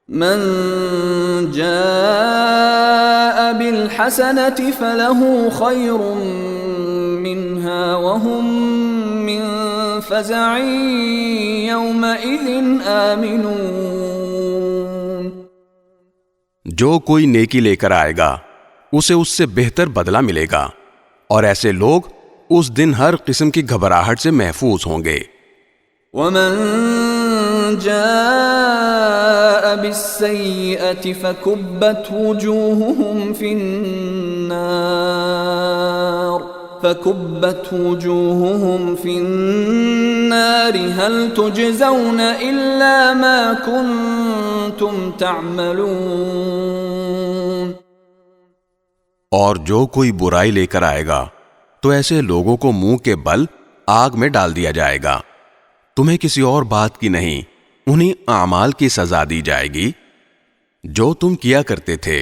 من جاء بالحسنة فله خير منها وهم من فزع يومئذ آمنون۔ جو کوئی نیکی لے کر آئے گا اسے اس سے بہتر بدلہ ملے گا، اور ایسے لوگ اس دن ہر قسم کی گھبراہٹ سے محفوظ ہوں گے۔ ومن جاء بالسيئة فكبت وجوههم في النار هل تجزون إلا ما كنتم تعملون۔ اور جو کوئی برائی لے کر آئے گا تو ایسے لوگوں کو منہ کے بل آگ میں ڈال دیا جائے گا، تمہیں کسی اور بات کی نہیں، انہیں اعمال کی سزا دی جائے گی جو تم کیا کرتے تھے۔